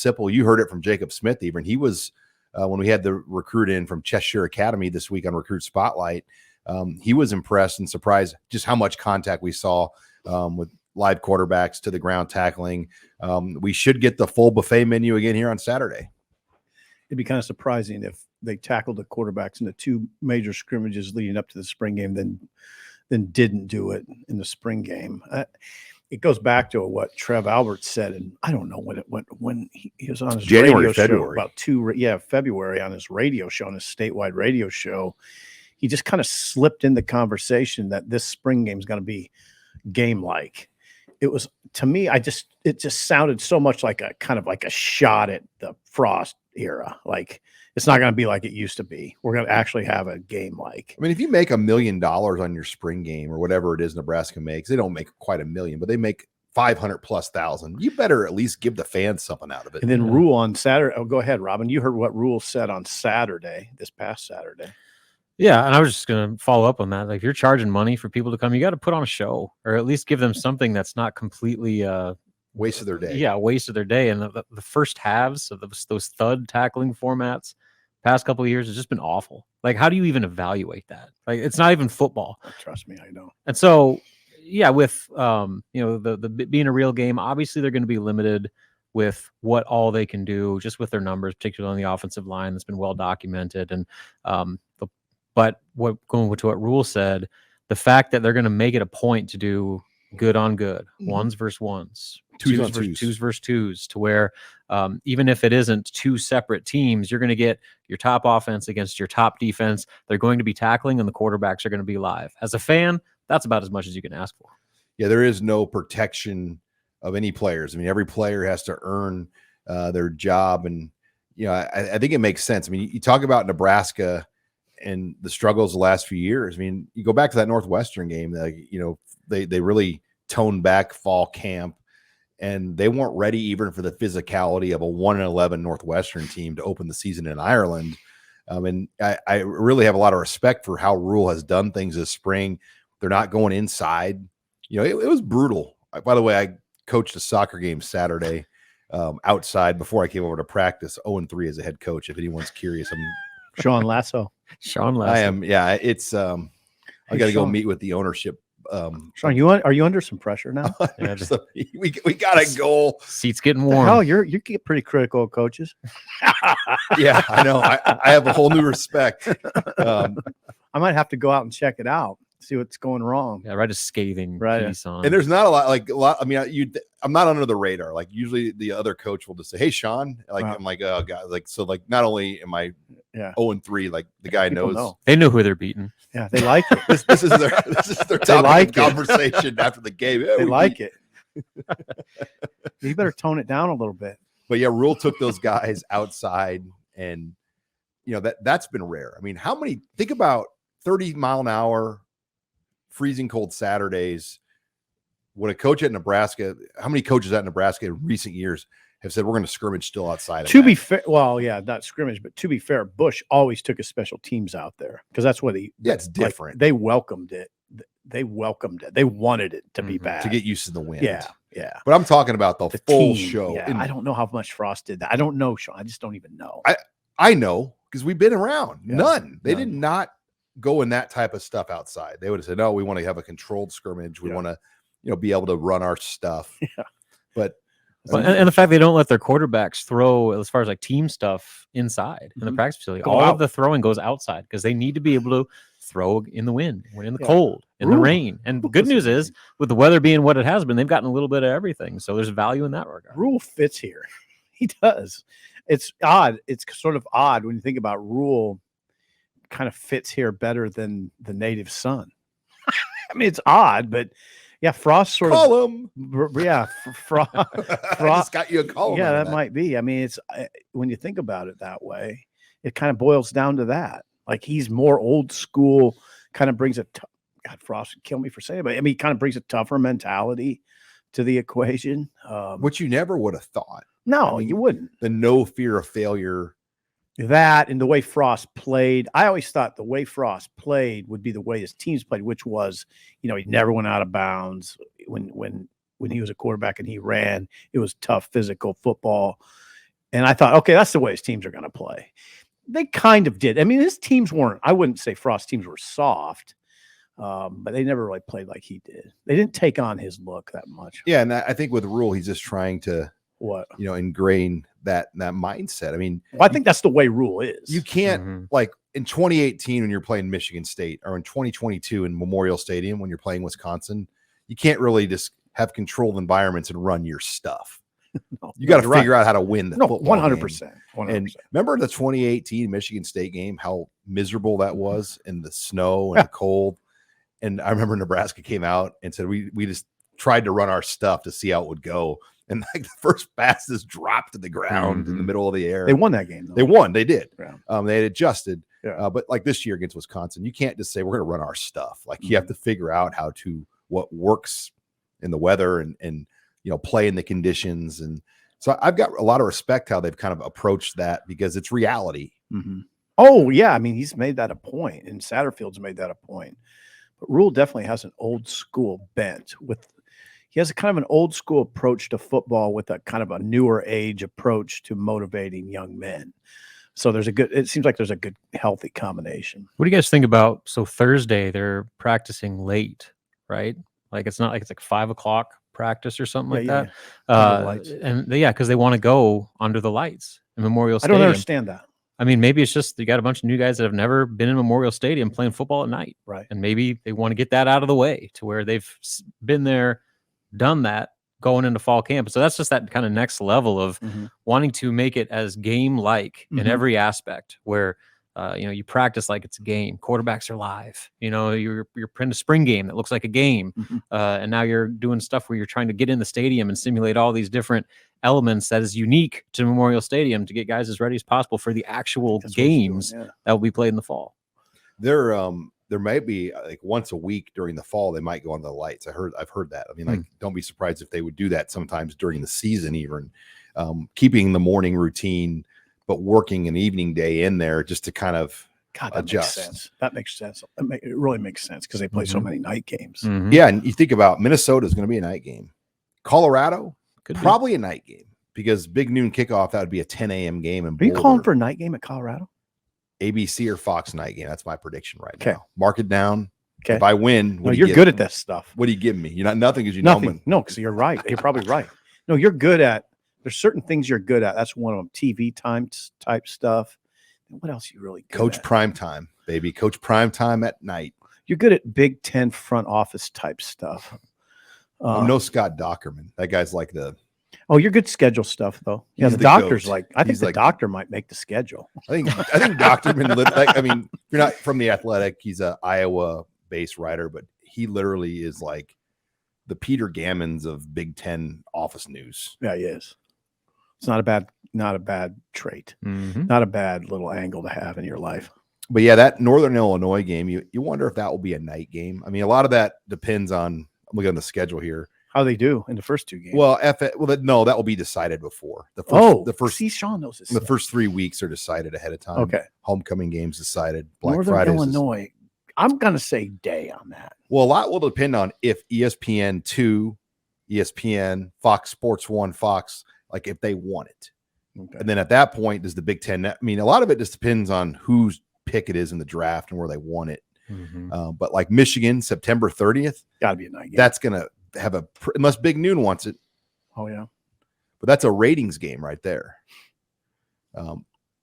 Sipple. You heard it from Jacob Smith. Even he was when we had the recruit in from Cheshire Academy this week on Recruit Spotlight. He was impressed and surprised just how much contact we saw with live quarterbacks to the ground tackling. We should get the full buffet menu again here on Saturday. It'd be kind of surprising if they tackled the quarterbacks in the two major scrimmages leading up to the spring game, then didn't do it in the spring game. It goes back to what Trev Alberts said, and I don't know when he was on his radio show about February on his radio show, on his statewide radio show. He just kind of slipped in the conversation that this spring game is going to be game-like. It was, to me, it just sounded so much like a kind of like a shot at the Frost era. Like, it's not going to be like it used to be. We're going to actually have a game like. I mean, if you make $1 million on your spring game or whatever it is Nebraska makes, they don't make quite $1 million, but they make 500,000+. You better at least give the fans something out of it. And then Rhule on Saturday. Oh, go ahead, Robin. You heard what Rhule said on Saturday, this past Saturday. Yeah, and I was just going to follow up on that. Like, if you're charging money for people to come, you got to put on a show, or at least give them something that's not completely waste of their day. Yeah, waste of their day. And the first halves of those thud tackling formats past couple of years has just been awful. Like, how do you even evaluate that? Like, it's not even football. Trust me, I know. And so, yeah, with the being a real game, obviously they're going to be limited with what all they can do, just with their numbers, particularly on the offensive line. That's been well documented. And but going to what Rhule said, the fact that they're going to make it a point to do good on good, ones versus ones, twos versus twos, to where even if it isn't two separate teams, you're going to get your top offense against your top defense. They're going to be tackling, and the quarterbacks are going to be live. As a fan, that's about as much as you can ask for. Yeah, there is no protection of any players. I mean, every player has to earn their job, and I think it makes sense. I mean, you talk about Nebraska and the struggles the last few years. I mean, you go back to that Northwestern game, they really toned back fall camp, and they weren't ready even for the physicality of a 1-11 Northwestern team to open the season in Ireland. And I really have a lot of respect for how Rhule has done things this spring. They're not going inside. It was brutal. By the way, I coached a soccer game Saturday outside before I came over to practice. 0-3 as a head coach. If anyone's curious, I'm Sean Lasso. I am. Yeah, it's I got to go meet with the ownership. Sean, are you under some pressure now? we got a goal. Seats getting warm. Hell, you get pretty critical of coaches. Yeah, I know. I have a whole new respect. I might have to go out and check it out, see what's going wrong. Yeah, write a scathing piece on. And there's not a lot. I mean, I'm not under the radar. Like, usually the other coach will just say, "Hey, Sean." Like, I'm like, "Oh God." Like, so like, not only am I 0-3, like the guy knows. They know who they're beating. Yeah, they like it. This is their topic of conversation after the game. Yeah, they like it. You better tone it down a little bit. But yeah, Rhule took those guys outside, and that's been rare. I mean, think about 30-mile-an-hour freezing cold Saturdays. When a coach at Nebraska, how many coaches at Nebraska in recent years have said we're going to scrimmage still outside? To be fair, well, yeah, not scrimmage, but to be fair, Bush always took his special teams out there because that's what it's different. Like, they welcomed it. They welcomed it. They wanted it to be bad, to get used to the wind. Yeah. But I'm talking about the full team, show. Yeah, I don't know how much Frost did that. I don't know, Sean. I just don't even know. I know because we've been around. Yeah, None. They did not go in that type of stuff outside. They would have said, "No, we want to have a controlled scrimmage. We want to, be able to run our stuff." Yeah. But and the fact they don't let their quarterbacks throw, as far as like team stuff, inside in the practice facility. All of the throwing goes outside because they need to be able to throw in the wind, in the cold, in the rain. And the good news is, with the weather being what it has been, they've gotten a little bit of everything. So there's value in that regard. Rhule fits here. He does. It's odd. It's sort of odd when you think about Rhule. Kind of fits here better than the native son. I mean, it's odd, but yeah, Frost sort call him. Yeah, Frost just got you a call. Yeah, that might be. I mean, it's when you think about it that way, it kind of boils down to that. Like, he's more old school. Kind of brings God, Frost would kill me for saying it, but I mean, he kind of brings a tougher mentality to the equation, which you never would have thought. No, you wouldn't. The no fear of failure. That and the way Frost played, I always thought the way Frost played would be the way his teams played, which was, he never went out of bounds when he was a quarterback and he ran. It was tough, physical football. And I thought, okay, that's the way his teams are going to play. They kind of did. I mean, his teams weren't, I wouldn't say Frost's teams were soft, but they never really played like he did. They didn't take on his look that much. Yeah, and I think with Rhule, he's just trying to ingrain that mindset. I mean, I think that's the way Rhule is. You can't like in 2018 when you're playing Michigan State, or in 2022 in Memorial Stadium when you're playing Wisconsin, you can't really just have controlled environments and run your stuff. You got to figure out how to win the football 100%. game. And remember the 2018 Michigan State game, how miserable that was in the snow and the cold. And I remember Nebraska came out and said, we just tried to run our stuff to see how it would go. And like the first pass just dropped to the ground in the middle of the air. They won that game, though. They won. They did. Yeah. They had adjusted. Yeah. But like this year against Wisconsin, you can't just say we're going to run our stuff. Like you have to figure out what works in the weather and play in the conditions. And so I've got a lot of respect how they've kind of approached that, because it's reality. Mm-hmm. Oh yeah, I mean, he's made that a point, and Satterfield's made that a point. But Rhule definitely has an old school bent. He has a kind of an old school approach to football with a kind of a newer age approach to motivating young men. So it seems like there's a good, healthy combination. What do you guys think about, so Thursday they're practicing late, right? Like it's not like it's like 5 o'clock practice or something like that. And because they want to go under the lights in Memorial Stadium. I don't understand that. I mean, maybe it's just you got a bunch of new guys that have never been in Memorial Stadium playing football at night. Right. And maybe they want to get that out of the way to where they've been there, done that, going into fall camp. So that's just that kind of next level of wanting to make it as game-like in every aspect, where you practice like it's a game. Quarterbacks are live. You're playing a spring game that looks like a game, and now you're doing stuff where you're trying to get in the stadium and simulate all these different elements that is unique to Memorial Stadium to get guys as ready as possible for the actual games that will be played in the fall. There might be like once a week during the fall they might go on the lights. I've heard that. I mean, like don't be surprised if they would do that sometimes during the season, even keeping the morning routine, but working an evening day in there just to kind of adjust. Makes sense. That makes sense. It really makes sense because they play so many night games. Yeah, and you think about Minnesota is going to be a night game. Colorado could probably be a night game, because big noon kickoff, that would be a 10 a.m. game. Are you calling for a night game at Colorado? ABC or Fox night game. That's my prediction right now. Mark it down. Okay. If I win, you're good at this stuff. What are you giving me? You're not nothing because nothing. No, because you're right. You're probably right. No, you're good at. There's certain things you're good at. That's one of them. TV time type stuff. And what else are you really good Coach at? Prime Time, baby. Coach Prime Time at night. You're good at Big Ten front office type stuff. I'm no Scott Dockerman. That guy's like the. Oh, you're good schedule stuff though. Yeah, the doctor's like. I think the doctor might make the schedule. I think Docterman. I mean, if you're not from the Athletic, he's a Iowa-based writer, but he literally is like the Peter Gammons of Big Ten office news. Yeah, he is. It's not a bad trait. Not a bad little angle to have in your life. But yeah, that Northern Illinois game, you wonder if that will be a night game. I mean, a lot of that depends on. I'm looking on the schedule here. How they do in the first two games? Well, no, that will be decided before the first. See, Sean knows this. The first 3 weeks are decided ahead of time. Okay, homecoming games decided. Black Northern Friday. Illinois. I'm gonna say day on that. Well, a lot will depend on if ESPN2, ESPN, Fox Sports 1, Fox, like if they want it, and then at that point, does the Big Ten? I mean, a lot of it just depends on whose pick it is in the draft and where they want it. But like Michigan, September 30th, gotta be a night game. That's gonna have unless Big Noon wants it. Oh yeah, but that's a ratings game right there.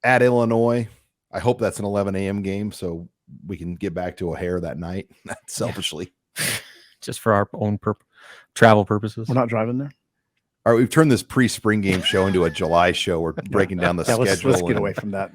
At Illinois, I hope that's an 11 a.m. game so we can get back to O'Hare that night. Selfishly, just for our own travel purposes. We're not driving there. All right, we've turned this pre-spring game show into a July show. We're breaking down the schedule. Let's get away from that.